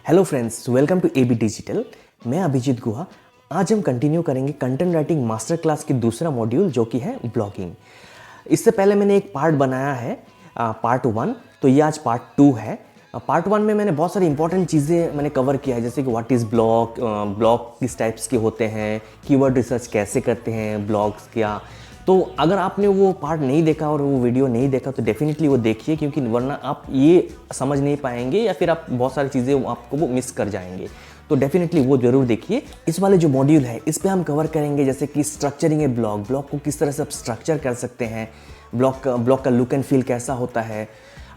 Hello friends, welcome to AB digital. मैं अभिजीत गुहा। आज हम कंटिन्यू करेंगे कंटेंट राइटिंग मास्टर क्लास की दूसरा मॉड्यूल जो कि है ब्लॉगिंग। इससे पहले मैंने एक पार्ट बनाया है पार्ट 1, तो ये आज पार्ट 2 है। पार्ट 1 में मैंने बहुत सारी इंपॉर्टेंट चीज़ें मैंने कवर किया है, जैसे कि व्हाट इज़ ब्लॉग, ब्लॉग किस टाइप्स के होते हैं, कीवर्ड रिसर्च कैसे करते हैं ब्लॉग्स क्या। तो अगर आपने वो पार्ट नहीं देखा और वो वीडियो नहीं देखा तो डेफिनेटली वो देखिए, क्योंकि वरना आप ये समझ नहीं पाएंगे या फिर आप बहुत सारी चीज़ें आपको वो मिस कर जाएंगे। तो डेफिनेटली वो जरूर देखिए। इस वाले जो मॉड्यूल है इस पे हम कवर करेंगे जैसे कि स्ट्रक्चरिंग ए ब्लॉग, ब्लॉग को किस तरह से आप स्ट्रक्चर कर सकते हैं, ब्लॉग का लुक एंड फील कैसा होता है,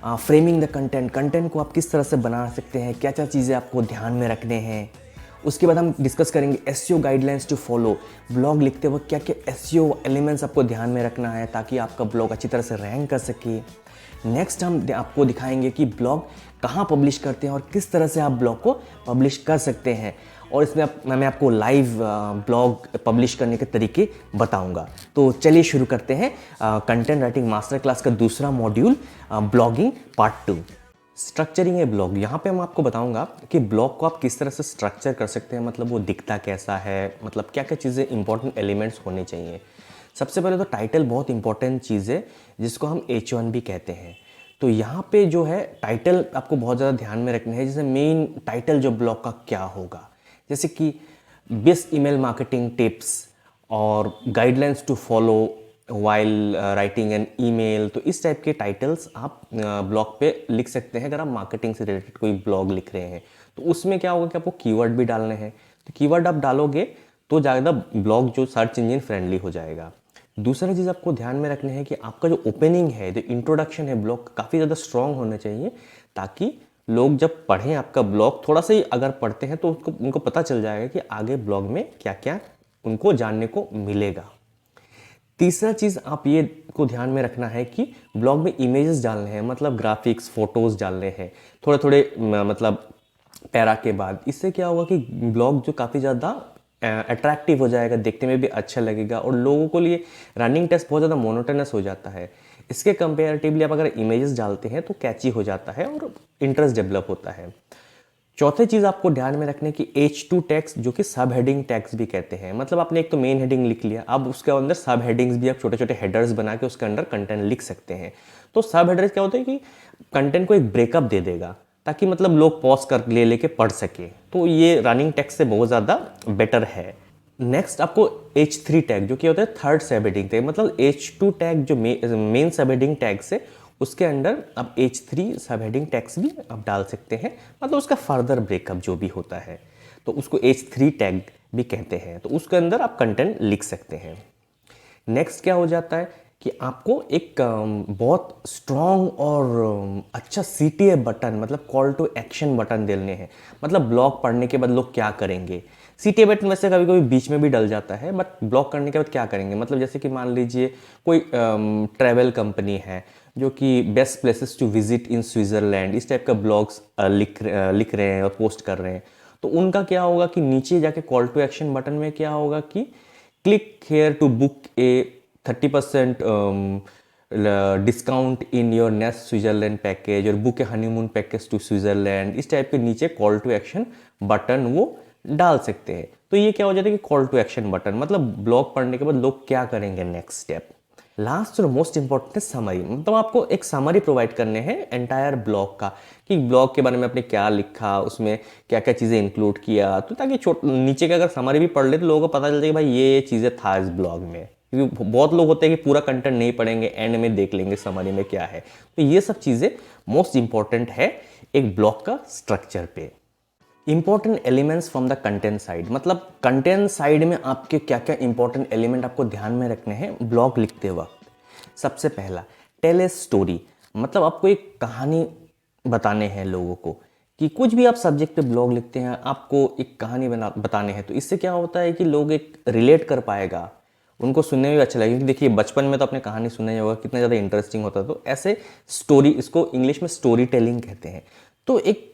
फ्रेमिंग द कंटेंट, कंटेंट को आप किस तरह से बना सकते हैं, क्या क्या चीज़ें आपको ध्यान में रखने हैं। उसके बाद हम डिस्कस करेंगे SEO guidelines to follow, blog लिखते वक्त क्या क्या एसईओ एलिमेंट्स आपको ध्यान में रखना है ताकि आपका ब्लॉग अच्छी तरह से रैंक कर सके। नेक्स्ट हम आपको दिखाएंगे कि ब्लॉग कहाँ पब्लिश करते हैं और किस तरह से आप ब्लॉग को पब्लिश कर सकते हैं, और इसमें मैं आपको लाइव ब्लॉग पब्लिश करने के तरीके बताऊंगा। तो चलिए शुरू करते हैं कंटेंट राइटिंग मास्टर क्लास का दूसरा मॉड्यूल, ब्लॉगिंग पार्ट 2, स्ट्रक्चरिंग ए ब्लॉग। यहाँ पे मैं आपको बताऊंगा कि ब्लॉग को आप किस तरह से स्ट्रक्चर कर सकते हैं, मतलब वो दिखता कैसा है, मतलब क्या क्या चीज़ें इंपॉर्टेंट एलिमेंट्स होने चाहिए। सबसे पहले तो टाइटल बहुत इंपॉर्टेंट चीज़ है जिसको हम H1 भी कहते हैं। तो यहाँ पे जो है टाइटल आपको बहुत ज़्यादा ध्यान में रखना है। जैसे मेन टाइटल जो ब्लॉग का क्या होगा, जैसे कि बेस्ट ईमेल मार्केटिंग टिप्स और guidelines to follow while writing an email. तो इस टाइप के टाइटल्स आप ब्लॉग पे लिख सकते हैं अगर आप मार्केटिंग से रिलेटेड कोई ब्लॉग लिख रहे हैं। तो उसमें क्या होगा कि आपको कीवर्ड भी डालने हैं, तो कीवर्ड आप डालोगे तो ज़्यादा ब्लॉग जो सर्च इंजन फ्रेंडली हो जाएगा। दूसरा चीज़ आपको ध्यान में रखना है कि आपका जो ओपनिंग है, जो इंट्रोडक्शन है ब्लॉग, काफ़ी ज़्यादा स्ट्रॉन्ग होना चाहिए ताकि लोग जब पढ़ें आपका ब्लॉग, थोड़ा सा ही अगर पढ़ते हैं तो उनको पता चल जाएगा कि आगे ब्लॉग में क्या क्या उनको जानने को मिलेगा। तीसरा चीज़ आप ये को ध्यान में रखना है कि ब्लॉग में इमेजेस डालने हैं, मतलब ग्राफिक्स फोटोज़ डालने हैं थोड़े थोड़े, मतलब पैरा के बाद। इससे क्या होगा कि ब्लॉग जो काफ़ी ज़्यादा अट्रैक्टिव हो जाएगा, देखने में भी अच्छा लगेगा, और लोगों को लिए रनिंग टेक्स्ट बहुत ज़्यादा मोनोटोनस हो जाता है। इसके कंपेरेटिवली आप अगर इमेजेस डालते हैं तो कैची हो जाता है और इंटरेस्ट डेवलप होता है। चौथे चीज़ आपको ध्यान में रखने की H2 टैग्स, जो कि सब हेडिंग टैग्स भी कहते हैं। मतलब आपने एक तो मेन हेडिंग लिख लिया, अब उसके अंदर सब हेडिंग्स भी आप छोटे छोटे हेडर्स बना के उसके अंदर कंटेंट लिख सकते हैं। तो सब हेडर्स क्या होता है कि कंटेंट को एक ब्रेकअप दे देगा ताकि मतलब लोग पॉज कर लेके पढ़ सके। तो ये रनिंग टैग से बहुत ज़्यादा बेटर है। नेक्स्ट आपको H3 टैग, जो कि होता है थर्ड सब हेडिंग टैग, मतलब H2 टैग जो मेन सब हेडिंग टैग से उसके अंदर आप H3 सब हेडिंग टैग्स भी आप डाल सकते हैं, मतलब उसका फर्दर ब्रेकअप जो भी होता है तो उसको H3 टैग भी कहते हैं। तो उसके अंदर आप कंटेंट लिख सकते हैं। नेक्स्ट क्या हो जाता है कि आपको एक बहुत स्ट्रॉन्ग और अच्छा CTA बटन, मतलब कॉल टू एक्शन बटन देने हैं। मतलब ब्लॉग पढ़ने के बाद लोग क्या करेंगे। CTA बटन वैसे कभी कभी बीच में भी डल जाता है, बट ब्लॉग करने के बाद क्या करेंगे, मतलब जैसे कि मान लीजिए कोई ट्रैवल कंपनी है जो कि best places to visit in Switzerland, इस टाइप का ब्लॉग्स लिख रहे हैं और पोस्ट कर रहे हैं। तो उनका क्या होगा कि नीचे जाके कॉल टू एक्शन बटन में क्या होगा कि click here to book a 30% discount in your next Switzerland package और book a honeymoon package to Switzerland. इस टाइप के नीचे कॉल टू एक्शन बटन वो डाल सकते हैं। तो ये क्या हो जाता है कि कॉल टू एक्शन बटन, मतलब ब्लॉग पढ़ने के बाद लोग क्या करेंगे नेक्स्ट स्टेप। लास्ट और मोस्ट इंपॉर्टेंट है समरी, मतलब आपको एक समरी प्रोवाइड करने हैं एंटायर ब्लॉग का, कि ब्लॉग के बारे में आपने क्या लिखा, उसमें क्या क्या चीज़ें इंक्लूड किया, तो ताकि नीचे का अगर समरी भी पढ़ ले तो लोगों को पता चल जाए कि भाई ये चीज़ें था इस ब्लॉग में। क्योंकि बहुत लोग होते हैं कि पूरा कंटेंट नहीं पढ़ेंगे, एंड में देख लेंगे समरी में क्या है। तो ये सब चीज़ें मोस्ट इंपॉर्टेंट है एक ब्लॉग का स्ट्रक्चर पे। Important elements from the content side, मतलब कंटेंट साइड में आपके क्या क्या इंपॉर्टेंट एलिमेंट आपको ध्यान में रखने हैं ब्लॉग लिखते वक्त। सबसे पहला, टेल ए स्टोरी, मतलब आपको एक कहानी बताने हैं लोगों को, कि कुछ भी आप सब्जेक्ट पे ब्लॉग लिखते हैं आपको एक कहानी बताने हैं। तो इससे क्या होता है कि लोग एक रिलेट कर पाएगा, उनको सुनने में भी अच्छा लगेगा। क्योंकि देखिए बचपन में तो अपने कहानी सुनने होगा, कितना ज़्यादा इंटरेस्टिंग होता है। तो ऐसे स्टोरी, इसको इंग्लिश में स्टोरी टेलिंग कहते हैं। तो एक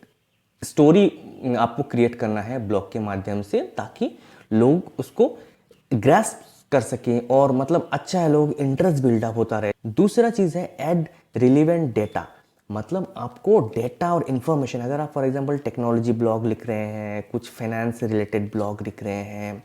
स्टोरी आपको क्रिएट करना है ब्लॉग के माध्यम से ताकि लोग उसको ग्रैस्प कर सकें, और मतलब अच्छा है लोग इंटरेस्ट बिल्डअप होता रहे। दूसरा चीज़ है ऐड रिलेवेंट डेटा, मतलब आपको डेटा और इन्फॉर्मेशन, अगर आप फॉर एग्जांपल टेक्नोलॉजी ब्लॉग लिख रहे हैं, कुछ फाइनेंस से रिलेटेड ब्लॉग लिख रहे हैं,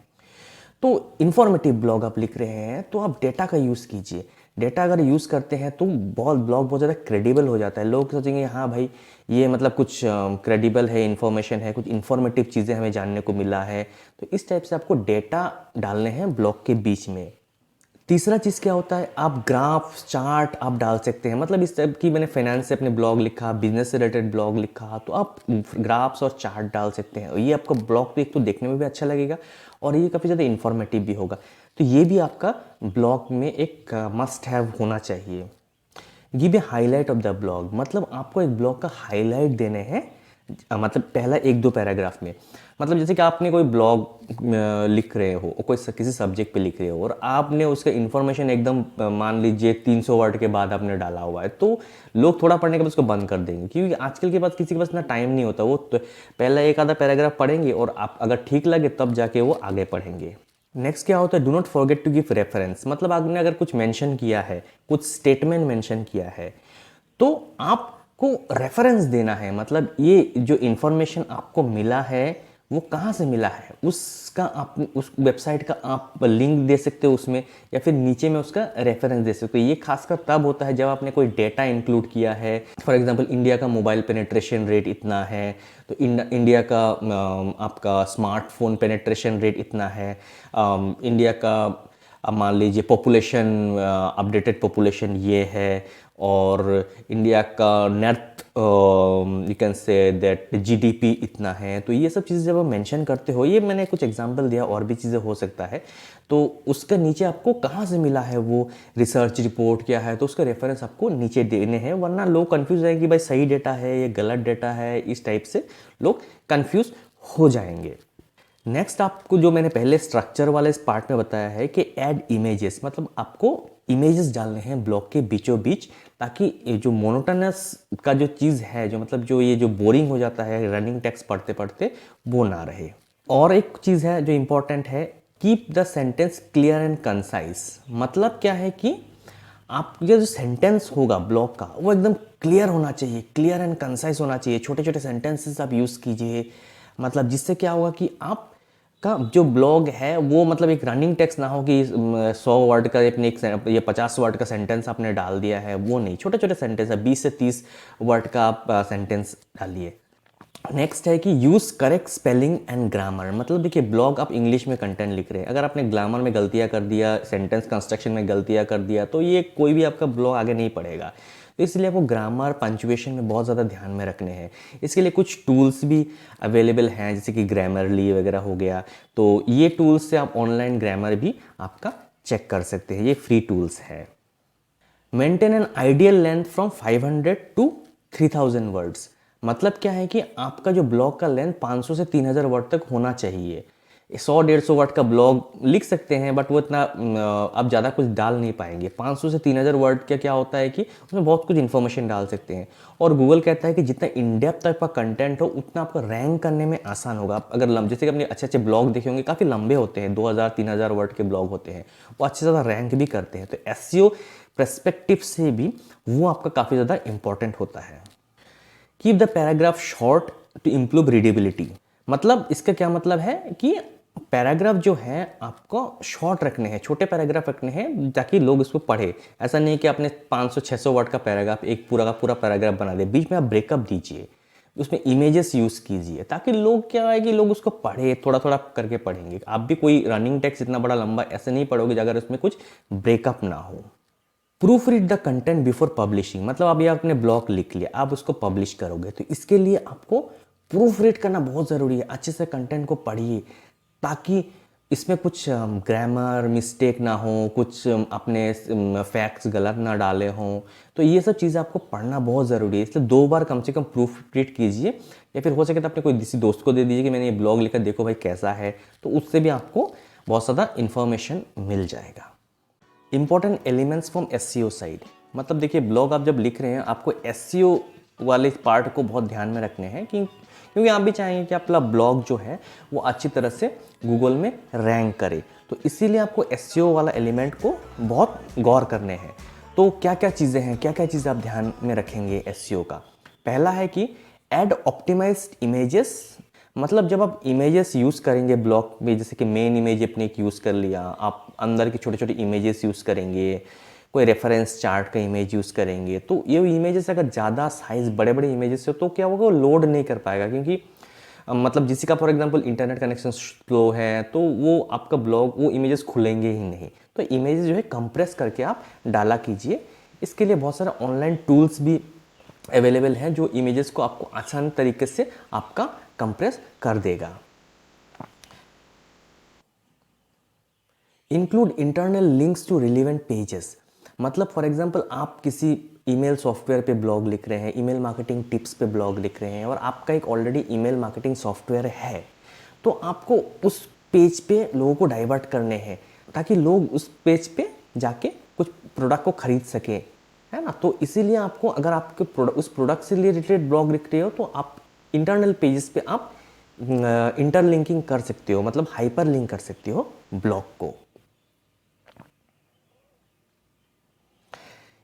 तो इन्फॉर्मेटिव ब्लॉग आप लिख रहे हैं, तो आप डेटा का यूज़ कीजिए। डेटा अगर यूज़ करते हैं तो बहुत ब्लॉग बहुत ज़्यादा क्रेडिबल हो जाता है। लोग सोचेंगे हाँ भाई ये मतलब कुछ क्रेडिबल है, इन्फॉर्मेशन है, कुछ इन्फॉर्मेटिव चीज़ें हमें जानने को मिला है। तो इस टाइप से आपको डेटा डालने हैं ब्लॉग के बीच में। तीसरा चीज़ क्या होता है, आप ग्राफ चार्ट आप डाल सकते हैं। मतलब इस टाइप की मैंने फाइनेंस से अपने ब्लॉग लिखा, बिजनेस से रिलेटेड ब्लॉग लिखा, तो आप ग्राफ्स और चार्ट डाल सकते हैं। ये आपका ब्लॉग तो एक तो देखने में भी अच्छा लगेगा और ये काफ़ी ज़्यादा इन्फॉर्मेटिव भी होगा। तो ये भी आपका ब्लॉग में एक मस्ट हैव होना चाहिए। Give a highlight of the blog, मतलब आपको एक ब्लॉग का हाईलाइट देने हैं। मतलब पहला एक दो पैराग्राफ में, मतलब जैसे कि आपने कोई ब्लॉग लिख रहे हो, कोई किसी सब्जेक्ट पे लिख रहे हो और आपने उसका इन्फॉर्मेशन एकदम मान लीजिए 300 वर्ड के बाद आपने डाला हुआ है, तो लोग थोड़ा पढ़ने के बाद उसको बंद कर देंगे, क्योंकि आजकल के पास किसी के पास इतना टाइम नहीं होता। वो तो पहला एक आधा पैराग्राफ पढ़ेंगे और आप अगर ठीक लगे तब जाके वो आगे पढ़ेंगे। नेक्स्ट क्या होता है, do not forget to give reference. मतलब आपने अगर कुछ मेंशन किया है, कुछ स्टेटमेंट मेंशन किया है, तो आपको रेफरेंस देना है। मतलब ये जो इंफॉर्मेशन आपको मिला है वो कहाँ से मिला है, उसका आप उस वेबसाइट का आप लिंक दे सकते हो उसमें, या फिर नीचे में उसका रेफरेंस दे सकते हो। ये खासकर तब होता है जब आपने कोई डेटा इंक्लूड किया है। फॉर एग्जांपल इंडिया का मोबाइल पेनिट्रेशन रेट इतना है, तो इंडिया का आपका स्मार्टफोन पेनिट्रेशन रेट इतना है, इंडिया का अब मान लीजिए पॉपुलेशन, अपडेटेड पॉपुलेशन ये है, और इंडिया का net you can say that GDP इतना है। तो ये सब चीज़ें जब आप मेंशन करते हो, ये मैंने कुछ एग्जांपल दिया, और भी चीज़ें हो सकता है, तो उसका नीचे आपको कहाँ से मिला है, वो रिसर्च रिपोर्ट क्या है, तो उसका रेफरेंस आपको नीचे देने हैं। वरना लोग कंफ्यूज रहेंगे कि भाई सही डेटा है या गलत डेटा है, इस टाइप से लोग कंफ्यूज हो जाएंगे। नेक्स्ट आपको जो मैंने पहले स्ट्रक्चर वाले इस पार्ट में बताया है कि ऐड इमेजेस, मतलब आपको इमेजेस डालने हैं ब्लॉग के बीचों बीच, ताकि ये जो मोनोटोनस का जो चीज़ है, जो मतलब जो ये जो बोरिंग हो जाता है रनिंग टेक्स्ट पढ़ते पढ़ते, वो ना रहे। और एक चीज़ है जो इम्पोर्टेंट है, keep the sentence clear and concise. मतलब क्या है कि आप ये जो सेंटेंस होगा ब्लॉग का, वो एकदम क्लियर होना चाहिए, क्लियर एंड कंसाइज होना चाहिए। छोटे छोटे सेंटेंसेस आप यूज़ कीजिए, मतलब जिससे क्या होगा कि आप का जो ब्लॉग है वो मतलब एक रनिंग टेक्स्ट ना हो कि 100 वर्ड का अपने एक या 50 वर्ड का सेंटेंस आपने डाल दिया है, वो नहीं। छोटे छोटे सेंटेंस है, 20 से 30 वर्ड का आप सेंटेंस डालिए। नेक्स्ट है कि use correct spelling and grammar. मतलब देखिए ब्लॉग आप इंग्लिश में कंटेंट लिख रहे हैं, अगर आपने ग्रामर में गलतियाँ कर दिया, सेंटेंस कंस्ट्रक्शन में गलतियाँ कर दिया, तो ये कोई भी आपका ब्लॉग आगे नहीं पढ़ेगा। तो इसलिए आपको ग्रामर पंचुएशन में बहुत ज़्यादा ध्यान में रखने हैं। इसके लिए कुछ टूल्स भी अवेलेबल हैं, जैसे कि ग्रामरली वगैरह हो गया। तो ये टूल्स से आप ऑनलाइन ग्रामर भी आपका चेक कर सकते हैं, ये फ्री टूल्स है। Maintain an ideal length from 500 to 3000 words. मतलब क्या है कि आपका जो ब्लॉग का लेंथ 500 से 3000 वर्ड तक होना चाहिए। 100-150 वर्ड का ब्लॉग लिख सकते हैं, बट वो इतना आप ज़्यादा कुछ डाल नहीं पाएंगे। 500 से 3000 वर्ड का क्या होता है कि उसमें बहुत कुछ इन्फॉर्मेशन डाल सकते हैं, और गूगल कहता है कि जितना इन डेप्थ आपका कंटेंट हो उतना आपको रैंक करने में आसान होगा। आप अगर जैसे कि अपने अच्छे अच्छे ब्लॉग देखे होंगे, काफ़ी लंबे होते हैं, 2000-3000 वर्ड के ब्लॉग होते हैं, वो अच्छे ज़्यादा रैंक भी करते हैं। तो एसईओ पर्सपेक्टिव से भी वो आपका काफ़ी ज़्यादा इंपॉर्टेंट होता है। Keep the paragraph short to improve readability. मतलब इसका क्या मतलब है कि पैराग्राफ जो है आपको शॉर्ट रखने हैं, छोटे पैराग्राफ रखने हैं, ताकि लोग इसको पढ़े। ऐसा नहीं कि आपने 500-600 वर्ड का पैराग्राफ एक पूरा का पूरा पैराग्राफ बना दे, बीच में आप ब्रेकअप दीजिए, उसमें इमेजेस यूज़ कीजिए, ताकि लोग क्या है कि लोग उसको पढ़े, थोड़ा थोड़ा करके पढ़ेंगे। आप भी कोई रनिंग टेक्स्ट इतना बड़ा लंबा ऐसे नहीं पढ़ोगे अगर उसमें कुछ ब्रेकअप ना हो। Proof read the content before publishing. मतलब अभी आपने ब्लॉग लिख लिया, आप उसको पब्लिश करोगे, तो इसके लिए आपको प्रूफ रीड करना बहुत ज़रूरी है। अच्छे से कंटेंट को पढ़िए, ताकि इसमें कुछ ग्रामर मिस्टेक ना हो, कुछ अपने फैक्ट्स गलत ना डाले हों। तो ये सब चीज़ें आपको पढ़ना बहुत ज़रूरी है। इसलिए 2 बार कम से कम प्रूफ रीड कीजिए, या फिर हो सके तो अपने कोई किसी दोस्त को दे दीजिए कि मैंने ये ब्लॉग लिखा, देखो भाई कैसा है, तो उससे भी आपको बहुत ज़्यादा इन्फॉर्मेशन मिल जाएगा। Important elements from SEO side. मतलब देखिए ब्लॉग आप जब लिख रहे हैं, आपको एसईओ वाले पार्ट को बहुत ध्यान में रखने हैं, क्योंकि आप भी चाहेंगे कि आपका ब्लॉग जो है वो अच्छी तरह से गूगल में रैंक करे। तो इसीलिए आपको एसईओ वाला एलिमेंट को बहुत गौर करने हैं। तो क्या क्या चीज़ें हैं, क्या क्या चीज़ें आप ध्यान में रखेंगे एसईओ का। पहला है कि ऐड ऑप्टिमाइज्ड इमेजेस, मतलब जब आप इमेजेस यूज़ करेंगे ब्लॉग में, जैसे कि मेन इमेज अपने एक यूज़ कर लिया, आप अंदर की छोटे छोटे इमेजेस यूज़ करेंगे, कोई रेफरेंस चार्ट का इमेज यूज़ करेंगे, तो ये इमेजेस अगर ज़्यादा साइज़ बड़े बड़े इमेजेस हो तो क्या होगा, वो लोड नहीं कर पाएगा। क्योंकि मतलब जिसका का for example internet connection slow है तो वो आपका ब्लॉग, वो इमेजेस खुलेंगे ही नहीं। तो इमेजेस जो है कंप्रेस करके आप डाला कीजिए। इसके लिए बहुत सारा ऑनलाइन टूल्स भी अवेलेबल हैं जो इमेजेस को आपको आसान तरीके से आपका कंप्रेस कर देगा। Include internal links to relevant pages, मतलब फॉर एग्जांपल आप किसी ईमेल सॉफ्टवेयर पे ब्लॉग लिख रहे हैं, ईमेल मार्केटिंग टिप्स पे ब्लॉग लिख रहे हैं और आपका एक ऑलरेडी ईमेल मार्केटिंग सॉफ्टवेयर है, तो आपको उस पेज पे लोगों को डाइवर्ट करने हैं ताकि लोग उस पेज पे जाके कुछ प्रोडक्ट को खरीद सकें, है ना। तो इसीलिए आपको, अगर आपके उस प्रोडक्ट से रिलेटेड ब्लॉग लिख रहे हो तो आप इंटरनल पेजेस पे आप इंटरलिंकिंग कर सकते हो, मतलब हाइपर लिंक कर सकते हो ब्लॉग को।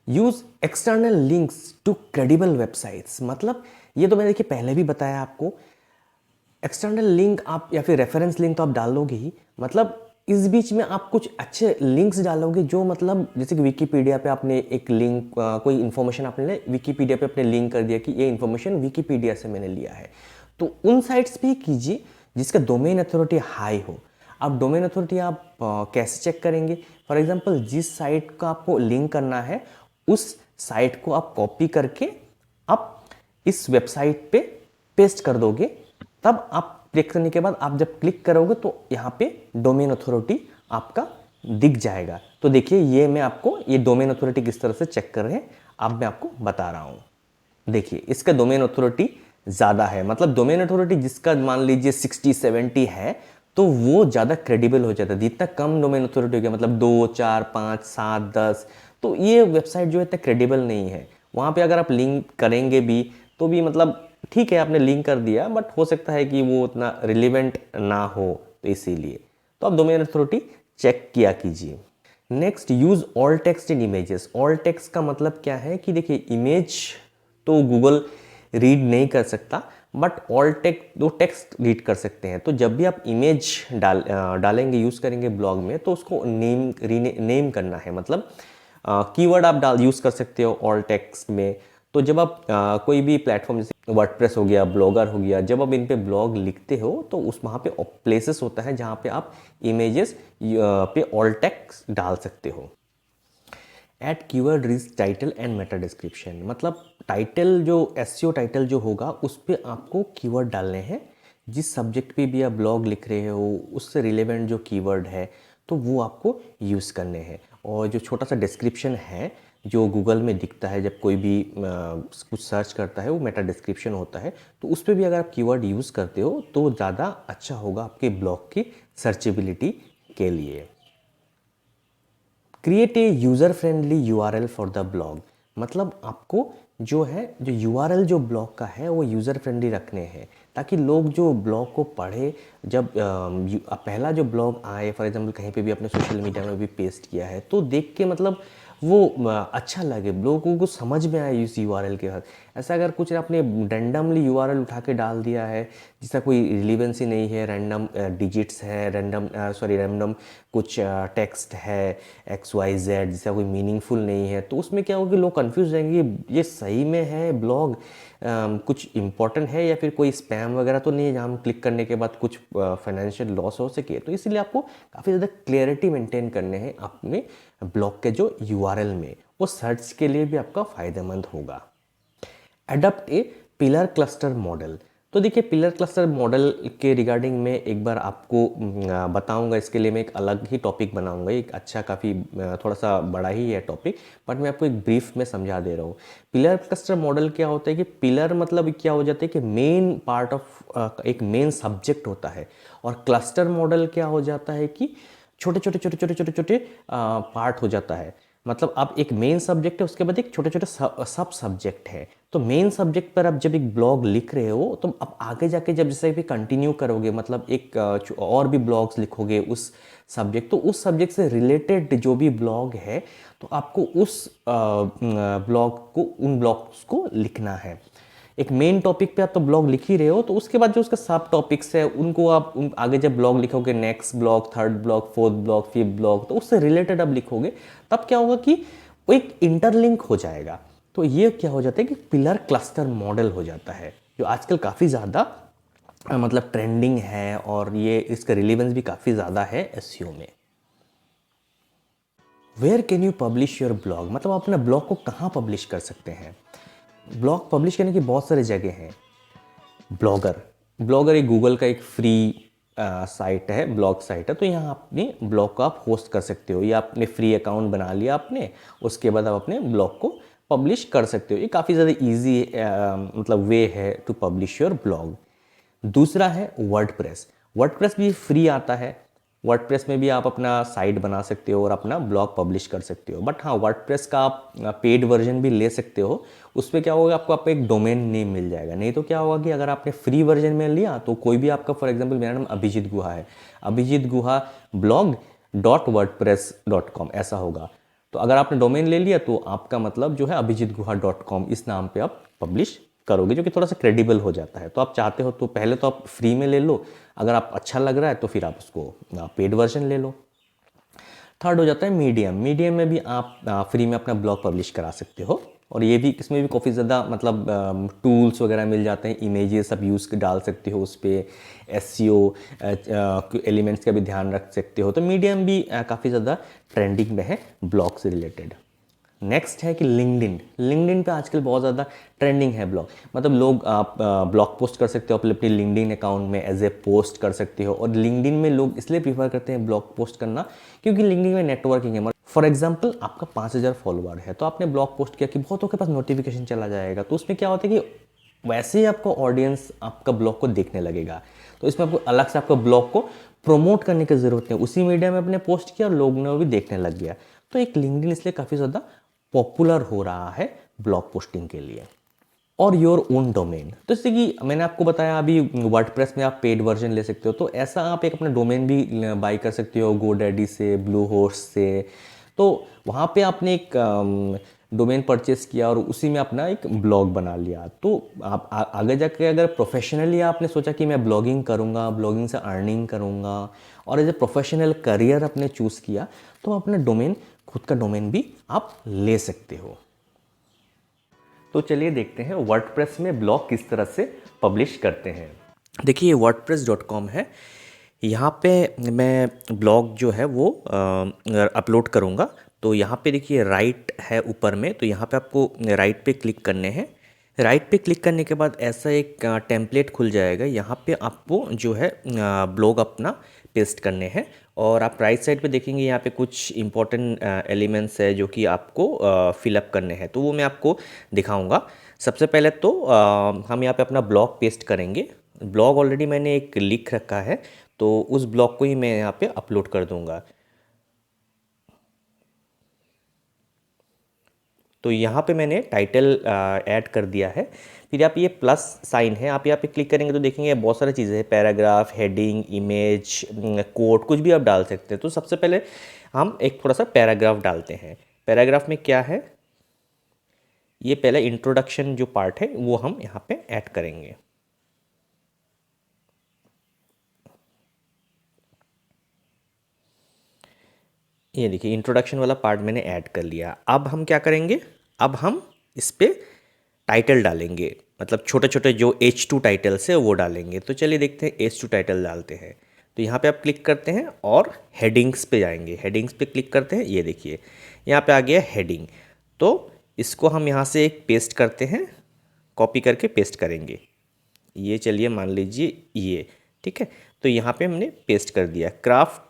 Use external links to credible websites, मतलब ये तो मैंने देखिए पहले भी बताया आपको। एक्सटर्नल लिंक आप या फिर रेफरेंस लिंक तो आप डालोगे ही, मतलब इस बीच में आप कुछ अच्छे लिंक्स डालोगे जो, मतलब जैसे कि विकीपीडिया पे आपने एक लिंक, कोई इन्फॉर्मेशन आपने विकीपीडिया पे अपने लिंक कर दिया कि ये इन्फॉर्मेशन विकीपीडिया से मैंने लिया है, तो उन साइट्स पे कीजिए जिसका डोमेन अथॉरिटी हाई हो। अब डोमेन अथॉरिटी आप कैसे चेक करेंगे, फॉर एग्जांपल जिस साइट का आपको लिंक करना है उस साइट को आप कॉपी करके आप इस वेबसाइट पे पेस्ट कर दोगे, तब आप क्लिक करने के बाद आप जब क्लिक करोगे तो यहाँ पे डोमेन अथॉरिटी आपका दिख जाएगा। तो देखिए ये मैं आपको, ये डोमेन अथॉरिटी किस तरह से चेक कर रहे हैं अब मैं आपको बता रहा हूँ। देखिए इसका डोमेन अथॉरिटी ज़्यादा है, मतलब डोमेन अथॉरिटी जिसका मान लीजिए 60-70 है तो वो ज़्यादा क्रेडिबल हो जाता है। जितना कम डोमेन अथॉरिटी हो गया, मतलब 2, 4, 5, 7, 10, तो ये वेबसाइट जो है इतना क्रेडिबल नहीं है। वहाँ पे अगर आप लिंक करेंगे भी तो भी मतलब ठीक है आपने लिंक कर दिया, बट हो सकता है कि वो उतना रिलेवेंट ना हो, तो इसीलिए तो आप डोमेन अथॉरिटी चेक किया कीजिए। Next, use all text in images. All text का मतलब क्या है कि देखिए इमेज तो गूगल रीड नहीं कर सकता, बट ऑल टेक्स्ट, दो टेक्स्ट रीड कर सकते हैं। तो जब भी आप इमेज डालेंगे, यूज़ करेंगे ब्लॉग में, तो उसको नेम करना है, मतलब कीवर्ड आप यूज़ कर सकते हो ऑल टेक्स्ट में। तो जब आप कोई भी प्लेटफॉर्म जैसे वर्डप्रेस हो गया, ब्लॉगर हो गया, जब आप इन पे ब्लॉग लिखते हो तो उस वहाँ पे प्लेसेस होता है जहाँ पे आप इमेजेस पे ऑल टेक्स्ट डाल सकते हो। Add keyword rich title and Meta description, मतलब टाइटल जो एसईओ टाइटल जो होगा उस पर आपको कीवर्ड डालने हैं। जिस सब्जेक्ट पे भी आप ब्लॉग लिख रहे हो उससे रिलेवेंट जो कीवर्ड है तो वो आपको यूज़ करने हैं। और जो छोटा सा डिस्क्रिप्शन है जो गूगल में दिखता है जब कोई भी कुछ सर्च करता है, वो मेटा डिस्क्रिप्शन होता है, तो उस पर भी अगर आप कीवर्ड यूज़ करते हो तो ज़्यादा अच्छा होगा आपके ब्लॉग की सर्चेबिलिटी के लिए। Create a user friendly URL for the blog, मतलब आपको जो है जो यूआरएल जो ब्लॉग का है वो यूज़र फ्रेंडली रखने हैं ताकि लोग जो ब्लॉग को पढ़े, जब पहला जो ब्लॉग आए, फॉर एग्जांपल कहीं पे भी अपने सोशल मीडिया में भी पेस्ट किया है तो देख के मतलब वो अच्छा लगे, लोगों को समझ में आए इस यूआरएल के साथ। ऐसा अगर कुछ आपने रैंडमली यूआरएल उठा के डाल दिया है जिसका कोई रिलीवेंसी नहीं है, रैंडम डिजिट्स है, रैंडम कुछ टेक्स्ट है XYZ जिसका कोई मीनिंगफुल नहीं है, तो उसमें क्या होगा, लोग कंफ्यूज रहेंगे ये सही में है ब्लॉग, कुछ इंपॉर्टेंट है या फिर कोई स्पैम वगैरह तो नहीं है जहाँ हम क्लिक करने के बाद कुछ फाइनेंशियल लॉस हो सके। तो इसीलिए आपको काफ़ी ज़्यादा क्लियरिटी मेंटेन करने हैं अपने ब्लॉग के जो यूआरएल में, वो सर्च के लिए भी आपका फ़ायदेमंद होगा। एडप्ट ए पिलर क्लस्टर मॉडल, तो देखिए पिलर क्लस्टर मॉडल के रिगार्डिंग में एक बार आपको बताऊंगा, इसके लिए मैं एक अलग ही टॉपिक बनाऊंगा, एक अच्छा काफ़ी थोड़ा सा बड़ा ही है टॉपिक, बट मैं आपको एक ब्रीफ में समझा दे रहा हूँ। पिलर क्लस्टर मॉडल क्या होता है कि पिलर मतलब क्या हो जाता है कि मेन पार्ट ऑफ एक मेन सब्जेक्ट होता है, और क्लस्टर मॉडल क्या हो जाता है कि छोटे छोटे पार्ट हो जाता है। मतलब आप एक मेन सब्जेक्ट है, उसके बाद एक छोटे छोटे सब सब्जेक्ट है। तो मेन सब्जेक्ट पर आप जब एक ब्लॉग लिख रहे हो तो आप आगे जाके जब जैसे भी कंटिन्यू करोगे, मतलब एक और भी ब्लॉग्स लिखोगे उस सब्जेक्ट, तो उस सब्जेक्ट से रिलेटेड जो भी ब्लॉग है तो आपको उस ब्लॉग को, उन ब्लॉग्स को लिखना है। एक मेन टॉपिक पे आप तो ब्लॉग लिख ही रहे हो, तो उसके बाद जो उसका सब टॉपिक्स है उनको आप आगे जब ब्लॉग लिखोगे, next blog, third blog, fourth blog, fifth blog, तो उससे रिलेटेड आप लिखोगे, तब क्या होगा कि वो एक इंटरलिंक हो जाएगा। तो ये क्या हो जाता है कि पिलर क्लस्टर मॉडल हो जाता है, जो आजकल काफ़ी ज़्यादा मतलब ट्रेंडिंग है, और ये इसका रिलेवेंस भी काफ़ी ज़्यादा है एसईओ में। Where can you publish your blog, मतलब आप अपना ब्लॉग को कहाँ पब्लिश कर सकते हैं। ब्लॉग पब्लिश करने की बहुत सारी जगह हैं। ब्लॉगर, ब्लॉगर एक गूगल का एक फ्री साइट है, ब्लॉग साइट है, तो यहाँ अपने ब्लॉग को आप होस्ट कर सकते हो, या अपने फ्री अकाउंट बना लिया आपने, उसके बाद आप अपने ब्लॉग को पब्लिश कर सकते हो। ये काफ़ी ज़्यादा ईजी मतलब वे है टू पब्लिश योर ब्लॉग। दूसरा है वर्डप्रेस। वर्डप्रेस भी फ्री आता है। वर्डप्रेस में भी आप अपना साइट बना सकते हो और अपना ब्लॉग पब्लिश कर सकते हो। बट हाँ, वर्डप्रेस का आप पेड वर्जन भी ले सकते हो। उस पर क्या होगा, आपको एक डोमेन नेम मिल जाएगा। नहीं तो क्या होगा कि अगर आपने फ्री वर्जन में लिया तो कोई भी आपका, फॉर एग्जांपल मेरा नाम अभिजीत गुहा है, अभिजीत गुहा blog.wordpress.com ऐसा होगा। तो अगर आपने डोमेन ले लिया तो आपका मतलब जो है abhijitguha.com इस नाम पे आप पब्लिश करोगे, जो कि थोड़ा सा क्रेडिबल हो जाता है। तो आप चाहते हो तो पहले तो आप फ्री में ले लो, अगर आप अच्छा लग रहा है तो फिर आप उसको पेड वर्जन ले लो। थर्ड हो जाता है मीडियम। मीडियम में भी आप फ्री में अपना ब्लॉग पब्लिश करा सकते हो, और ये भी, इसमें भी काफ़ी ज़्यादा मतलब टूल्स वगैरह मिल जाते हैं, इमेजेस आप यूज़ डाल सकते हो उस पर, एसईओ एलिमेंट्स का भी ध्यान रख सकते हो। तो मीडियम भी काफ़ी ज़्यादा ट्रेंडिंग में है ब्लॉग से रिलेटेड। नेक्स्ट है कि लिंक्डइन। लिंक्डइन पे आजकल बहुत ज़्यादा ट्रेंडिंग है ब्लॉग, मतलब लोग आप ब्लॉग पोस्ट कर सकते हो अपने लिंक्डइन अकाउंट में, एज ए पोस्ट कर सकते हो। और लिंक्डइन में लोग इसलिए प्रीफर करते हैं ब्लॉग पोस्ट करना क्योंकि लिंक्डइन में नेटवर्किंग है। फॉर एग्जाम्पल आपका 5,000 फॉलोअर है, तो आपने ब्लॉग पोस्ट किया कि बहुतों के पास नोटिफिकेशन चला जाएगा, तो उसमें क्या होता है कि वैसे ही आपको ऑडियंस आपका ब्लॉग को देखने लगेगा। तो इसमें आपको अलग से आपका ब्लॉग को प्रमोट करने की ज़रूरत नहीं, उसी मीडिया में आपने पोस्ट किया और लोग ने वो भी देखने लग गया। तो एक लिंक्डइन इसलिए काफ़ी ज़्यादा पॉपुलर हो रहा है ब्लॉग पोस्टिंग के लिए। और योर ओन डोमेन, तो जैसे कि मैंने आपको बताया अभी वर्डप्रेस में आप पेड वर्जन ले सकते हो, तो ऐसा आप एक अपना डोमेन भी बाई कर सकते हो गोडैडी से, ब्लू होस्ट से। तो वहाँ पे आपने एक डोमेन परचेस किया और उसी में अपना एक ब्लॉग बना लिया। तो आप आगे जाके अगर प्रोफेशनली आपने सोचा कि मैं ब्लॉगिंग करूँगा, ब्लॉगिंग से अर्निंग करूँगा, और एज ए प्रोफेशनल करियर आपने चूज़ किया, तो अपना डोमेन, खुद का डोमेन भी आप ले सकते हो। तो चलिए देखते हैं वर्डप्रेस में ब्लॉग किस तरह से पब्लिश करते हैं। देखिए, ये wordpress.com है। यहाँ पे मैं ब्लॉग जो है वो अपलोड करूँगा। तो यहाँ पे देखिए राइट है ऊपर में, तो यहाँ पे आपको राइट पे क्लिक करने हैं। राइट पे क्लिक करने के बाद ऐसा एक टेम्पलेट खुल जाएगा। यहाँ पे आपको जो है ब्लॉग अपना पेस्ट करने हैं, और आप राइट साइड पे देखेंगे यहाँ पे कुछ इंपॉर्टेंट एलिमेंट्स है जो कि आपको फिलअप करने हैं, तो वो मैं आपको दिखाऊंगा। सबसे पहले तो हम यहाँ पे अपना ब्लॉग पेस्ट करेंगे। ब्लॉग ऑलरेडी मैंने एक लिख रखा है, तो उस ब्लॉग को ही मैं यहाँ पे अपलोड कर दूंगा। तो यहाँ पे मैंने टाइटल ऐड कर दिया है। फिर आप ये प्लस साइन है, आप यहाँ पे क्लिक करेंगे तो देखेंगे बहुत सारी चीज़ें हैं, पैराग्राफ, हेडिंग, इमेज, कोड, कुछ भी आप डाल सकते हैं। तो सबसे पहले हम एक थोड़ा सा पैराग्राफ डालते हैं। पैराग्राफ में क्या है, ये पहले इंट्रोडक्शन जो पार्ट है वो हम यहाँ पे ऐड करेंगे। ये देखिए इंट्रोडक्शन वाला पार्ट मैंने ऐड कर लिया। अब हम क्या करेंगे, अब हम इस पर टाइटल डालेंगे, मतलब छोटे छोटे जो H2 टाइटल्स है वो डालेंगे। तो चलिए देखते हैं, H2 टाइटल डालते हैं। तो यहाँ पे आप क्लिक करते हैं और हेडिंग्स पे जाएंगे। हेडिंग्स पे क्लिक करते हैं, ये देखिए यहाँ पे आ गया हेडिंग। तो इसको हम यहाँ से एक पेस्ट करते हैं, कॉपी करके पेस्ट करेंगे। ये चलिए मान लीजिए ये, ठीक है। तो यहाँ पे हमने पेस्ट कर दिया। क्राफ्ट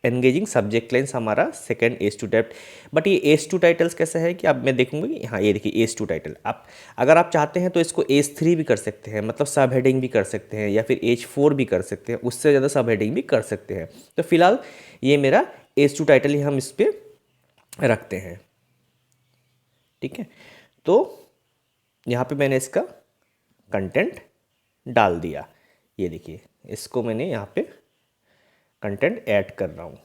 एंगेजिंग सब्जेक्ट लाइन्स हमारा सेकंड H2 टाइप। बट ये H2 टाइटल्स कैसा है कि अब मैं देखूंगा कि हाँ ये देखिए H2 टाइटल। आप अगर आप चाहते हैं तो इसको H3 भी कर सकते हैं, मतलब सब हेडिंग भी कर सकते हैं, या फिर H4 भी कर सकते हैं, उससे ज़्यादा सब हेडिंग भी कर सकते हैं। तो फिलहाल ये मेरा H2 टाइटल ही हम इस पर रखते हैं। ठीक है, तो यहाँ पे मैंने इसका कंटेंट डाल दिया। ये देखिए, इसको मैंने यहाँ पे कंटेंट ऐड कर रहा हूँ।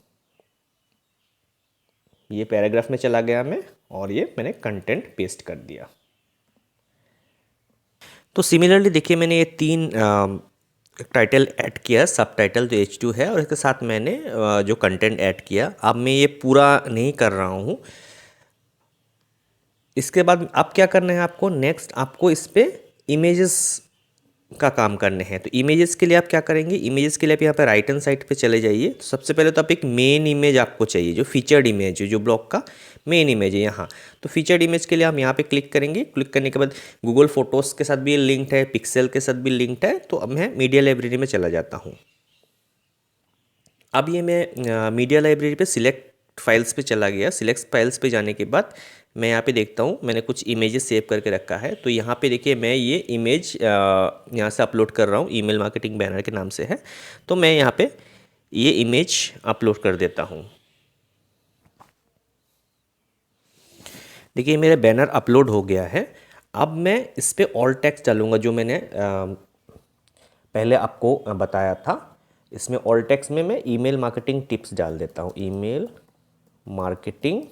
ये पैराग्राफ में चला गया मैं, और ये मैंने कंटेंट पेस्ट कर दिया। तो सिमिलरली देखिए, मैंने ये तीन टाइटल ऐड किया, सब टाइटल जो H2 है, और इसके साथ मैंने जो कंटेंट ऐड किया। अब मैं ये पूरा नहीं कर रहा हूँ। इसके बाद अब क्या करना है आपको, नेक्स्ट आपको इस पे इमेजेस का काम करने हैं। तो इमेजेस के लिए आप क्या करेंगे, इमेजेस के लिए आप यहाँ पे राइट हैंड साइड पे चले जाइए। तो सबसे पहले तो आप एक मेन इमेज आपको चाहिए, जो फीचर्ड इमेज है, जो ब्लॉग का मेन इमेज है यहाँ। तो फीचर्ड इमेज के लिए हम यहाँ पे क्लिक करेंगे। क्लिक करने के बाद गूगल फोटोज़ के साथ भी लिंक्ड है, पिक्सल के साथ भी लिंक्ड है। तो अब मैं मीडिया लाइब्रेरी में चला जाता हूँ। अब ये मैं मीडिया लाइब्रेरी पे सिलेक्ट फाइल्स पे चला गया। सिलेक्ट फाइल्स पे जाने के बाद मैं यहाँ पे देखता हूँ मैंने कुछ इमेजेस सेव करके रखा है। तो यहाँ पे देखिए, मैं ये इमेज यहाँ से अपलोड कर रहा हूँ, ईमेल मार्केटिंग बैनर के नाम से है। तो मैं यहाँ पे ये इमेज अपलोड कर देता हूँ। देखिए, मेरा बैनर अपलोड हो गया है। अब मैं इस पर ऑल टेक्स्ट डालूंगा, जो मैंने पहले आपको बताया था। इसमें ऑल टेक्स्ट में मैं ईमेल मार्केटिंग टिप्स डाल देता हूँ, ईमेल मार्केटिंग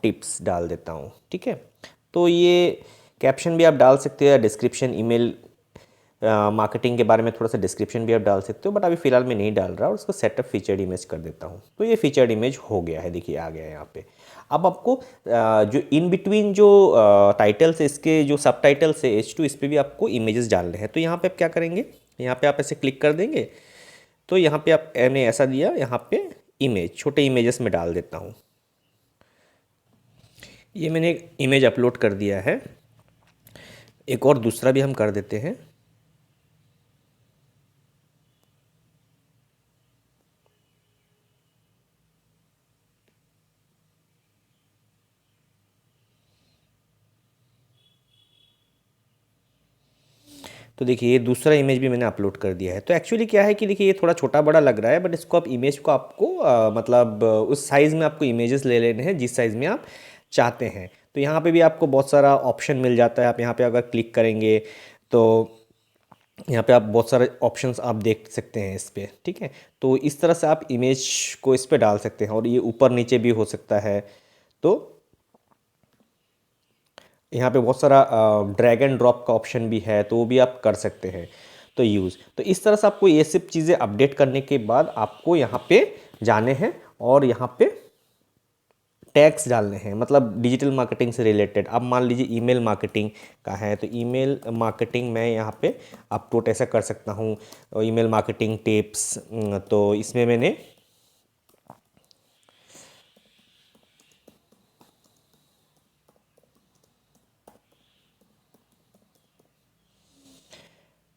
टिप्स डाल देता हूँ। ठीक है, तो ये कैप्शन भी आप डाल सकते हैं, डिस्क्रिप्शन, ईमेल मार्केटिंग के बारे में थोड़ा सा डिस्क्रिप्शन भी आप डाल सकते हो, बट अभी फिलहाल मैं नहीं डाल रहा और उसको सेटअप फीचर्ड इमेज कर देता हूँ। तो ये फीचर्ड इमेज हो गया है, देखिए आ गया है यहाँ पे। अब आपको जो इन बिटवीन जो टाइटल्स, इसके जो सब टाइटल्स है H2, इस पर भी आपको इमेजेस डालने हैं। तो यहाँ पे आप क्या करेंगे, यहाँ पे आप ऐसे क्लिक कर देंगे। तो यहाँ पे आप, मैंने ऐसा दिया, यहाँ पे इमेज, छोटे इमेजेस में डाल देता हूँ। ये मैंने एक इमेज अपलोड कर दिया है। एक और दूसरा भी हम कर देते हैं। तो देखिए, ये दूसरा इमेज भी मैंने अपलोड कर दिया है। तो एक्चुअली क्या है कि देखिए, ये थोड़ा छोटा बड़ा लग रहा है, बट इसको आप इमेज को आपको मतलब उस साइज़ में आपको इमेजेस ले लेने हैं जिस साइज़ में आप चाहते हैं। तो यहाँ पे भी आपको बहुत सारा ऑप्शन मिल जाता है। आप यहाँ पे अगर क्लिक करेंगे तो यहाँ पे आप बहुत सारे ऑप्शंस आप देख सकते हैं इस पे। ठीक है, तो इस तरह से आप इमेज को इस पे डाल सकते हैं, और ये ऊपर नीचे भी हो सकता है। तो यहाँ पे बहुत सारा ड्रैग एंड ड्रॉप का ऑप्शन भी है, तो वो भी आप कर सकते हैं। तो यूज़, तो इस तरह से आपको ये सब चीज़ें अपडेट करने के बाद आपको यहाँ पे जाने हैं, और यहाँ पे टैग्स डालने हैं, मतलब डिजिटल मार्केटिंग से रिलेटेड। अब मान लीजिए ईमेल मार्केटिंग का है, तो ईमेल मार्केटिंग मैं यहाँ पे अपलोड ऐसा कर सकता हूँ, ईमेल मार्केटिंग टिप्स। तो इसमें मैंने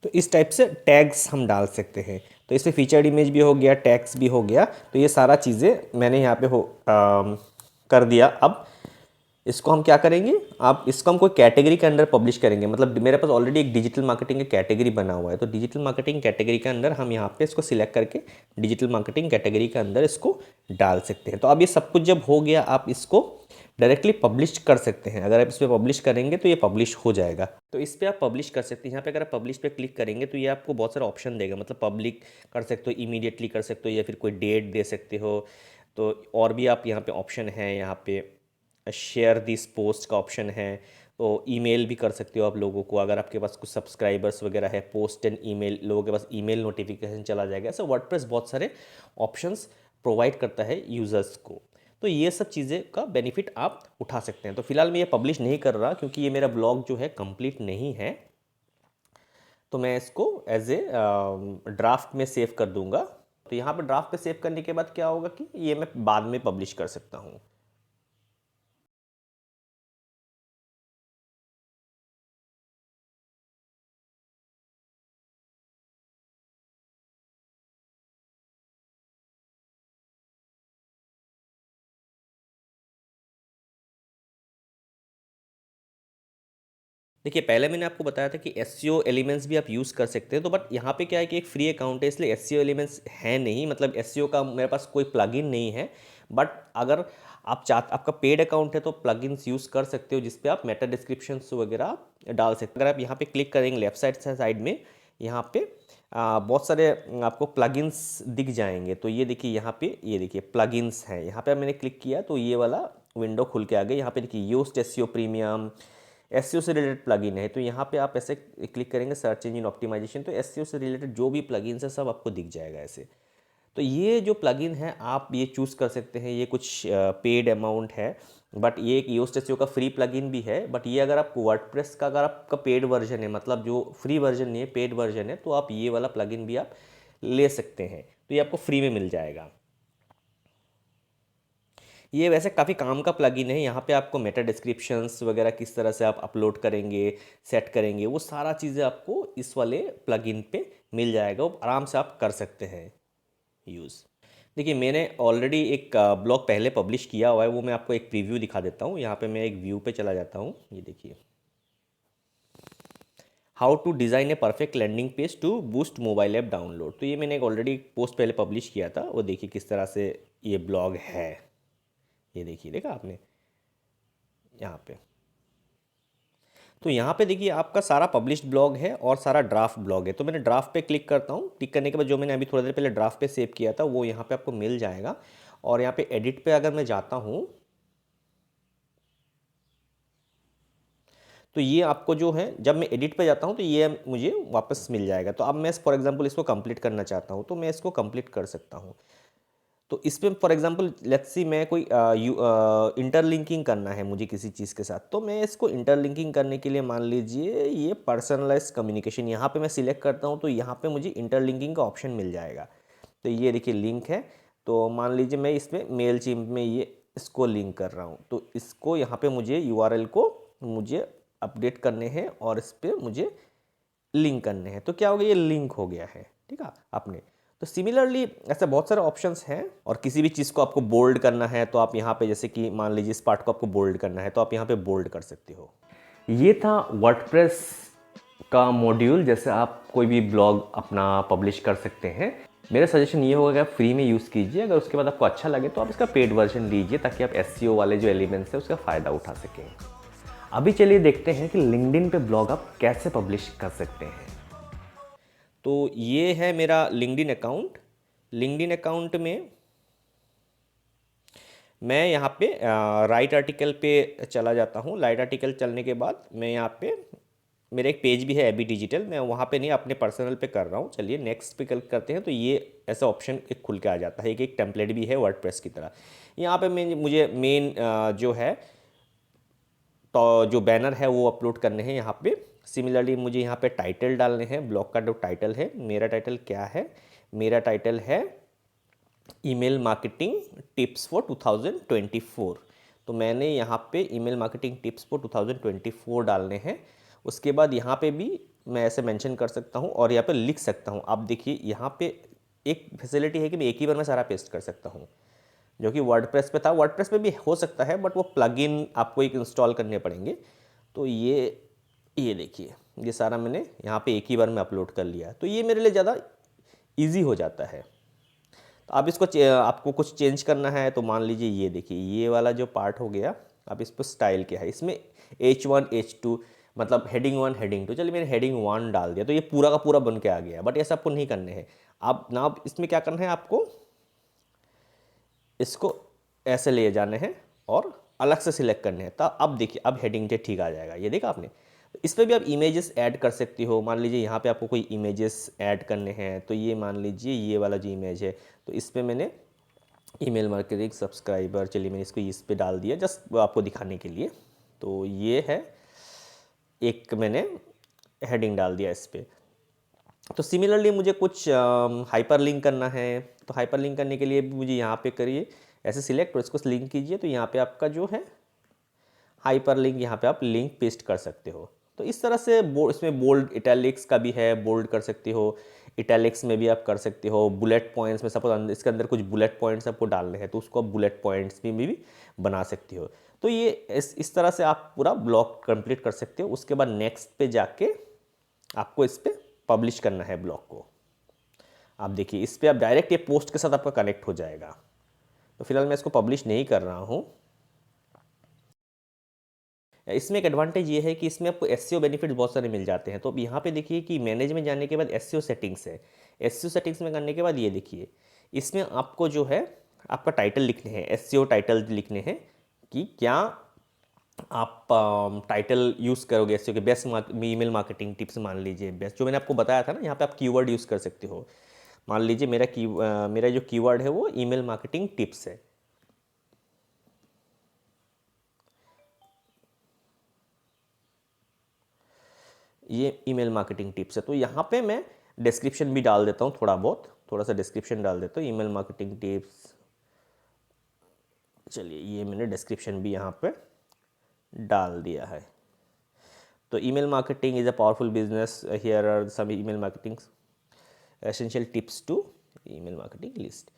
तो इस टाइप से टैग्स हम डाल सकते हैं। तो इसमें फीचर्ड इमेज भी हो गया, टैग्स भी हो गया। तो ये सारा चीज़ें मैंने यहाँ पे कर दिया। अब इसको हम क्या करेंगे, आप इसको हम कोई कैटेगरी के अंदर पब्लिश करेंगे। मतलब मेरे पास ऑलरेडी एक डिजिटल मार्केटिंग का कैटेगरी बना हुआ है, तो डिजिटल मार्केटिंग कैटेगरी के अंदर हम यहाँ पे इसको सिलेक्ट करके डिजिटल मार्केटिंग कैटेगरी के अंदर इसको डाल सकते हैं। तो अब ये सब कुछ जब हो गया, आप इसको डायरेक्टली पब्लिश कर सकते हैं। अगर आप इस पर पब्लिश करेंगे तो ये पब्लिश हो जाएगा। तो इस पर आप पब्लिश कर सकते हैं। यहाँ पे अगर आप पब्लिश पे क्लिक करेंगे तो ये आपको बहुत सारा ऑप्शन देगा। मतलब पब्लिक कर सकते हो, इमीडिएटली कर सकते हो, या फिर कोई डेट दे सकते हो। तो और भी आप यहाँ पे ऑप्शन है, यहाँ पे शेयर दिस पोस्ट का ऑप्शन है। तो ईमेल भी कर सकते हो आप लोगों को, अगर आपके पास कुछ सब्सक्राइबर्स वगैरह है, पोस्ट एंड ईमेल, लोगों के पास ईमेल नोटिफिकेशन चला जाएगा। ऐसे वर्डप्रेस बहुत सारे ऑप्शंस प्रोवाइड करता है यूज़र्स को। तो ये सब चीज़ें का बेनिफिट आप उठा सकते हैं। तो फिलहाल मैं ये पब्लिश नहीं कर रहा, क्योंकि ये मेरा ब्लॉग जो है कंप्लीट नहीं है। तो मैं इसको एज ए ड्राफ्ट में सेव कर दूंगा। तो यहाँ पर ड्राफ्ट पे सेव करने के बाद क्या होगा कि ये मैं बाद में पब्लिश कर सकता हूँ। देखिए, पहले मैंने आपको बताया था कि एसईओ एलिमेंट्स भी आप यूज़ कर सकते हैं। तो बट यहाँ पे क्या है कि एक फ्री अकाउंट है, इसलिए एसईओ एलिमेंट्स है नहीं। मतलब एसईओ का मेरे पास कोई प्लगइन नहीं है। बट अगर आपका पेड अकाउंट है तो प्लगइन्स यूज़ कर सकते हो, जिस पे आप मेटा डिस्क्रिप्शंस वगैरह डाल सकते हो। अगर आप यहाँ पे क्लिक करेंगे लेफ्ट साइड में, यहाँ पे बहुत सारे आपको प्लगइन्स दिख जाएंगे। तो ये देखिए यहाँ पे, ये देखिए प्लगइन्स हैं। यहाँ पे मैंने क्लिक किया तो ये वाला विंडो खुल के आ गया। यहाँ पे देखिए योस्ट एसईओ प्रीमियम, एसईओ से रिलेटेड प्लगइन है। तो यहाँ पे आप ऐसे क्लिक करेंगे सर्च इंजन ऑप्टिमाइजेशन, तो एसईओ से रिलेटेड जो भी प्लगइन्स है सब आपको दिख जाएगा ऐसे। तो ये जो प्लगइन है आप ये चूज़ कर सकते हैं। ये कुछ पेड अमाउंट है, बट ये एक योस्ट एसईओ का फ्री प्लगइन भी है। बट ये अगर आप वर्डप्रेस का अगर आपका पेड वर्जन है, मतलब जो फ्री वर्जन नहीं है पेड वर्जन है, तो आप ये वाला प्लगइन भी आप ले सकते हैं। तो ये आपको फ्री में मिल जाएगा। ये वैसे काफ़ी काम का प्लगइन है। यहाँ पे आपको मेटा डिस्क्रिप्शंस वगैरह किस तरह से आप अपलोड करेंगे, सेट करेंगे, वो सारा चीज़ें आपको इस वाले प्लगइन पे मिल जाएगा। वो आराम से आप कर सकते हैं यूज़। देखिए मैंने ऑलरेडी एक ब्लॉग पहले पब्लिश किया हुआ है, वो मैं आपको एक प्रीव्यू दिखा देता हूँ। यहाँ पे मैं एक व्यू पे चला जाता हूँ। ये देखिए, how to design a perfect landing page to boost mobile app download. तो ये मैंने एक ऑलरेडी पोस्ट पहले पब्लिश किया था। वो देखिए किस तरह से ये ब्लॉग है। ये देखिए, देखा आपने यहाँ पे। तो यहाँ पे देखिए आपका सारा पब्लिश्ड ब्लॉग है और सारा ड्राफ्ट ब्लॉग है। तो मैंने ड्राफ्ट पे क्लिक करता हूँ। क्लिक करने के बाद जो मैंने अभी थोड़ी देर पहले ड्राफ्ट पे सेव किया था वो यहाँ पे आपको मिल जाएगा। और यहाँ पे एडिट पे अगर मैं जाता हूँ तो ये आपको जो है, जब मैं एडिट पे जाता हूँ तो ये मुझे वापस मिल जाएगा। तो अब मैं फॉर एग्जांपल इसको कंप्लीट करना चाहता हूँ तो मैं इसको कंप्लीट कर सकता हूँ। तो इस पर फॉर एग्जांपल लेट्स सी मैं कोई इंटरलिंकिंग करना है मुझे किसी चीज़ के साथ, तो मैं इसको इंटरलिंकिंग करने के लिए मान लीजिए ये पर्सनलाइज कम्युनिकेशन यहाँ पे मैं सिलेक्ट करता हूँ तो यहाँ पे मुझे इंटरलिंकिंग का ऑप्शन मिल जाएगा। तो ये देखिए लिंक है। तो मान लीजिए मैं इसमें मेलचिम्प में ये इसको लिंक कर रहा हूँ, तो इसको यहाँ पे मुझे यूआरएल को मुझे अपडेट करने हैं और इस पर मुझे लिंक करने हैं। तो क्या हो गया, ये लिंक हो गया है। ठीक है आपने। तो सिमिलरली ऐसे बहुत सारे ऑप्शंस हैं। और किसी भी चीज़ को आपको बोल्ड करना है तो आप यहाँ पे, जैसे कि मान लीजिए इस पार्ट को आपको बोल्ड करना है तो आप यहाँ पे बोल्ड कर सकते हो। ये था वर्डप्रेस का मॉड्यूल, जैसे आप कोई भी ब्लॉग अपना पब्लिश कर सकते हैं। मेरा सजेशन ये होगा कि आप फ्री में यूज़ कीजिए। अगर उसके बाद आपको अच्छा लगे तो आप इसका पेड वर्जन लीजिए, ताकि आप एसईओ वाले जो एलिमेंट्स हैं उसका फ़ायदा उठा सकें। अभी चलिए देखते हैं कि लिंक्डइन पे ब्लॉग आप कैसे पब्लिश कर सकते हैं। तो ये है मेरा लिंक्डइन अकाउंट। लिंक्डइन अकाउंट में मैं यहाँ पे राइट आर्टिकल पे चला जाता हूँ। राइट आर्टिकल चलने के बाद मैं यहाँ पे, मेरा एक पेज भी है एबी डिजिटल, मैं वहाँ पे नहीं अपने पर्सनल पे कर रहा हूँ। चलिए नेक्स्ट पे क्लिक करते हैं तो ये ऐसा ऑप्शन एक खुल के आ जाता है। एक टेम्पलेट भी है वर्डप्रेस की तरह। यहाँ पे मुझे मेन जो है तो जो बैनर है वो अपलोड करने हैं यहाँ पे। सिमिलरली मुझे यहाँ पे टाइटल डालने हैं। ब्लॉग का जो टाइटल है, मेरा टाइटल क्या है, मेरा टाइटल है ईमेल मार्केटिंग टिप्स फॉर 2024। तो मैंने यहाँ पे ईमेल मार्केटिंग टिप्स फॉर 2024 डालने हैं। उसके बाद यहाँ पे भी मैं ऐसे मेंशन कर सकता हूँ और यहाँ पे लिख सकता हूँ। आप देखिए यहाँ पे एक फैसिलिटी है कि मैं एक ही बार में सारा पेस्ट कर सकता हूँ, जो कि वर्डप्रेस पे था। वर्डप्रेस पे भी हो सकता है बट वो प्लगइन आपको एक इंस्टॉल करने पड़ेंगे। तो ये देखिए ये सारा मैंने यहाँ पे एक ही बार में अपलोड कर लिया। तो ये मेरे लिए ज़्यादा इजी हो जाता है। तो आप इसको आपको कुछ चेंज करना है तो मान लीजिए ये देखिए ये वाला जो पार्ट हो गया, अब इस पर स्टाइल क्या है, इसमें H1 H2 मतलब हेडिंग 1 हेडिंग 2। चलिए मैंने हेडिंग 1 डाल दिया तो ये पूरा का पूरा बन के आ गया। बट ऐसा आपको नहीं करने हैं। आप ना इसमें क्या करना है, आपको इसको ऐसे ले जाने हैं और अलग से सिलेक्ट करने हैं। तो अब देखिए अब हेडिंग से ठीक आ जाएगा। ये देखा आपने। तो इस पर भी आप इमेजेस ऐड कर सकती हो। मान लीजिए यहाँ पे आपको कोई इमेजेस ऐड करने हैं तो ये मान लीजिए ये वाला जो इमेज है, तो इस पर मैंने ईमेल मार्केटिंग सब्सक्राइबर, चलिए मैंने इसको इस पर डाल दिया जस्ट आपको दिखाने के लिए। तो ये है, एक मैंने हेडिंग डाल दिया इस पर। तो सिमिलरली मुझे कुछ हाइपर लिंक करना है। तो हाइपर लिंक करने के लिए भी मुझे यहाँ पे करिए ऐसे सिलेक्ट और इसको लिंक कीजिए। तो यहाँ पे आपका जो है हाइपर लिंक, यहाँ पे आप लिंक पेस्ट कर सकते हो। तो इस तरह से इसमें बोल्ड इटैलिक्स का भी है, बोल्ड कर सकते हो। इटैलिक्स में भी आप कर सकते हो। बुलेट पॉइंट्स में सपोज इसके अंदर कुछ बुलेट पॉइंट्स आपको डालने हैं तो उसको आप बुलेट पॉइंट्स में भी बना सकते हो। तो ये इस तरह से आप पूरा ब्लॉग कंप्लीट कर सकते हो। उसके बाद नेक्स्ट पे जाके आपको इस पर पब्लिश करना है ब्लॉग को। आप देखिए इस पर आप डायरेक्ट ये पोस्ट के साथ आपका कनेक्ट हो जाएगा। तो फिलहाल मैं इसको पब्लिश नहीं कर रहा हूँ। इसमें एक एडवांटेज ये है कि इसमें आपको एसईओ बेनिफिट्स बहुत सारे मिल जाते हैं। तो अब यहाँ पे देखिए कि मैनेज में जाने के बाद एसईओ सेटिंग्स है। एसईओ सेटिंग्स में करने के बाद ये देखिए, इसमें आपको जो है आपका टाइटल लिखने हैं, एसईओ टाइटल लिखने हैं कि क्या आप टाइटल यूज़ करोगे एसईओ के। बेस्ट ईमेल मार्केटिंग टिप्स मान लीजिए, बेस्ट जो मैंने आपको बताया था ना, यहाँ पे आप कीवर्ड यूज़ कर सकते हो। मान लीजिए मेरा जो कीवर्ड है वो ईमेल मार्केटिंग टिप्स है। ये ईमेल मार्केटिंग टिप्स है। तो यहाँ पे मैं डिस्क्रिप्शन भी डाल देता हूँ, थोड़ा सा डिस्क्रिप्शन डाल देता हूँ, ईमेल मार्केटिंग टिप्स। चलिए, ये मैंने डिस्क्रिप्शन भी यहाँ पे डाल दिया है। तो email marketing is a powerful business, here are some email marketing essential tips to email marketing list.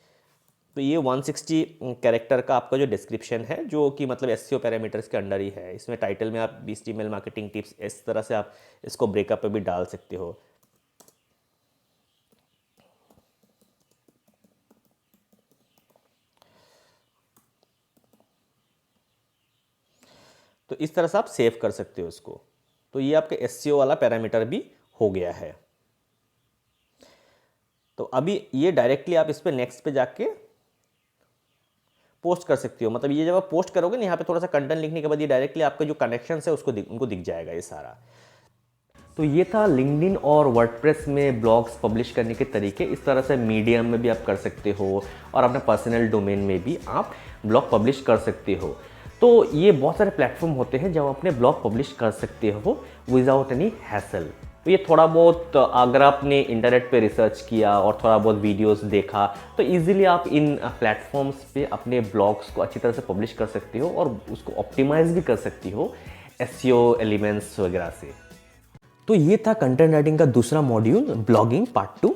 तो ये 160 कैरेक्टर का आपका जो डिस्क्रिप्शन है, जो कि मतलब एसईओ पैरामीटर्स के अंडर ही है। इसमें टाइटल में आप 20 ईमेल मार्केटिंग टिप्स, इस तरह से आप इसको ब्रेकअप पे भी डाल सकते हो। तो इस तरह से आप सेव कर सकते हो इसको। तो ये आपका एसईओ वाला पैरामीटर भी हो गया है। तो अभी ये डायरेक्टली आप इस पे नेक्स्ट पे जाके पोस्ट कर सकते हो। मतलब ये जब आप पोस्ट करोगे ना, यहाँ पे थोड़ा सा कंटेंट लिखने के बाद ये डायरेक्टली आपका जो कनेक्शन है उसको उनको दिख जाएगा ये सारा। तो ये था लिंक्डइन और वर्डप्रेस में ब्लॉग्स पब्लिश करने के तरीके। इस तरह से मीडियम में भी आप कर सकते हो और अपने पर्सनल डोमेन में भी आप ब्लॉग पब्लिश कर सकते हो। तो ये बहुत सारे प्लेटफॉर्म होते हैं जब आप अपने ब्लॉग पब्लिश कर सकते हो विदाउट एनी हैसल। तो ये थोड़ा बहुत अगर आपने इंटरनेट पे रिसर्च किया और थोड़ा बहुत वीडियोस देखा तो इजीली आप इन प्लेटफॉर्म्स पे अपने ब्लॉग्स को अच्छी तरह से पब्लिश कर सकते हो और उसको ऑप्टिमाइज भी कर सकती हो एसईओ एलिमेंट्स वगैरह से। तो ये था कंटेंट राइटिंग का दूसरा मॉड्यूल, ब्लॉगिंग पार्ट 2।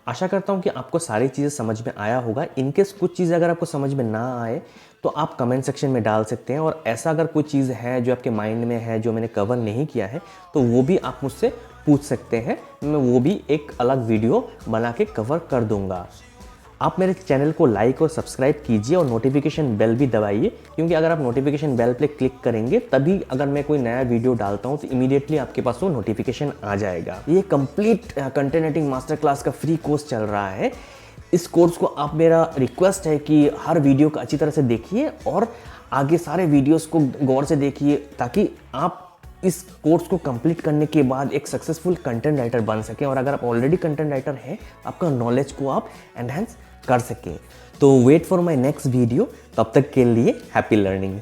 आशा करता हूँ कि आपको सारी चीज़ें समझ में आया होगा। इनकेस कुछ चीज़ें अगर आपको समझ में ना आए तो आप कमेंट सेक्शन में डाल सकते हैं, और ऐसा अगर कोई चीज़ है जो आपके माइंड में है जो मैंने कवर नहीं किया है तो वो भी आप मुझसे पूछ सकते हैं। मैं वो भी एक अलग वीडियो बना के कवर कर दूंगा। आप मेरे चैनल को लाइक और सब्सक्राइब कीजिए और नोटिफिकेशन बेल भी दबाइए, क्योंकि अगर आप नोटिफिकेशन बेल पे क्लिक करेंगे तभी अगर मैं कोई नया वीडियो डालता हूं तो इमीडिएटली आपके पास वो नोटिफिकेशन आ जाएगा। ये complete content writing master class का फ्री कोर्स चल रहा है। इस कोर्स को आप, मेरा रिक्वेस्ट है कि हर वीडियो को अच्छी तरह से देखिए और आगे सारे वीडियोज़ को गौर से देखिए, ताकि आप इस कोर्स को कंप्लीट करने के बाद एक सक्सेसफुल कंटेंट राइटर बन सकें। और अगर आप ऑलरेडी कंटेंट राइटर हैं, आपका नॉलेज को आप एनहेंस कर सकें। तो wait for my next video. तब तक के लिए हैप्पी लर्निंग।